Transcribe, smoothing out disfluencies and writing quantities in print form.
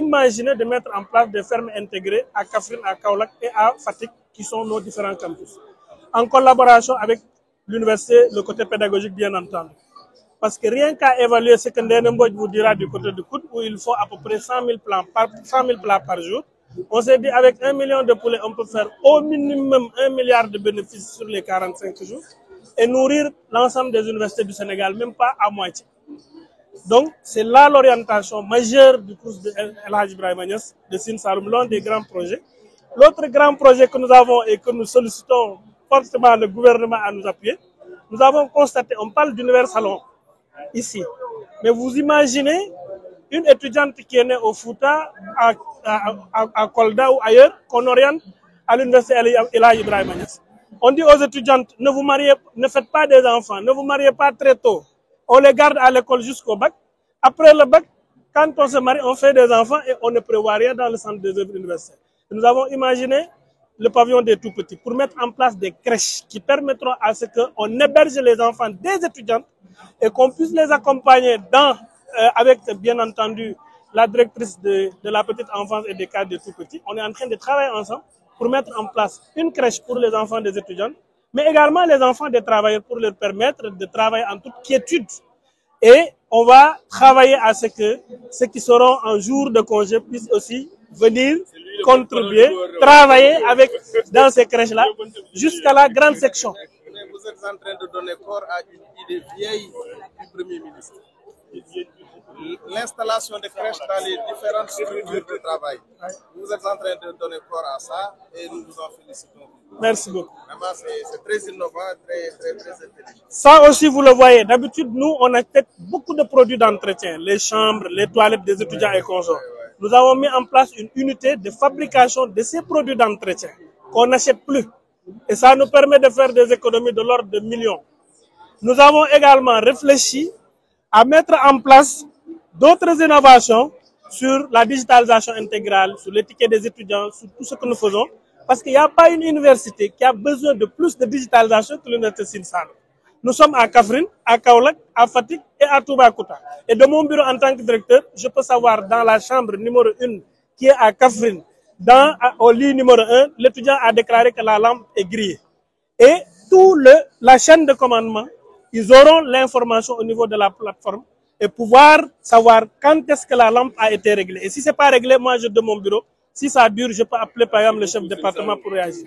Imaginez de mettre en place des fermes intégrées à Kaffrine, à Kaolack et à Fatick, qui sont nos différents campus, en collaboration avec l'université, le côté pédagogique bien entendu. Parce que rien qu'à évaluer ce que Ndéné Mbodj vous dira du côté du Kout, où il faut à peu près 100 000 plats par jour, on s'est dit avec 1 million de poulets, on peut faire au minimum 1 milliard de bénéfices sur les 45 jours et nourrir l'ensemble des universités du Sénégal, même pas à moitié. Donc, c'est là l'orientation majeure du cours de El Hadj Ibrahima Niass de Sine Saloum, l'un des grands projets. L'autre grand projet que nous avons et que nous sollicitons fortement le gouvernement à nous appuyer, nous avons constaté, on parle d'univers salon ici, mais vous imaginez une étudiante qui est née au Fouta, à Kolda ou ailleurs, qu'on oriente à l'université El Hadj Ibrahima Niass. On dit aux étudiantes, ne vous mariez, ne faites pas des enfants, ne vous mariez pas très tôt. On les garde à l'école jusqu'au bac. Après le bac, quand on se marie, on fait des enfants et on ne prévoit rien dans le centre des œuvres universitaires. Nous avons imaginé le pavillon des tout-petits pour mettre en place des crèches qui permettront à ce qu'on héberge les enfants des étudiantes et qu'on puisse les accompagner avec, bien entendu, la directrice de la petite enfance et des cadres des tout-petits. On est en train de travailler ensemble pour mettre en place une crèche pour les enfants des étudiantes, mais également les enfants des travailleurs pour leur permettre de travailler en toute quiétude. Et on va travailler à ce que ceux qui seront en jour de congé puissent aussi venir contribuer, travailler dans ces crèches-là, jusqu'à la grande section. Vous êtes en train de donner corps à une idée vieille du Premier ministre. L'installation des crèches dans les différentes structures de travail. Vous êtes en train de donner corps à ça et nous vous en félicitons. Merci beaucoup. Vraiment, c'est très innovant, très intelligent. Ça aussi, vous le voyez. D'habitude, nous, on achète beaucoup de produits d'entretien, les chambres, les toilettes des étudiants et consorts. Nous avons mis en place une unité de fabrication de ces produits d'entretien qu'on n'achète plus. Et ça nous permet de faire des économies de l'ordre de millions. Nous avons également réfléchi à mettre en place d'autres innovations sur la digitalisation intégrale, sur les tickets des étudiants, sur tout ce que nous faisons. Parce qu'il n'y a pas une université qui a besoin de plus de digitalisation que l'université Sine Saloum. Nous sommes à Kaffrine, à Kaolack, à Fatick et à Toubacouta. Et de mon bureau en tant que directeur, je peux savoir dans la chambre numéro 1 qui est à Kaffrine, au lit numéro 1, l'étudiant a déclaré que la lampe est grillée. Et la chaîne de commandement, ils auront l'information au niveau de la plateforme et pouvoir savoir quand est-ce que la lampe a été réglée. Et si ce n'est pas réglé, moi je de mon bureau, si ça dure, je peux appeler par exemple le chef de département pour réagir.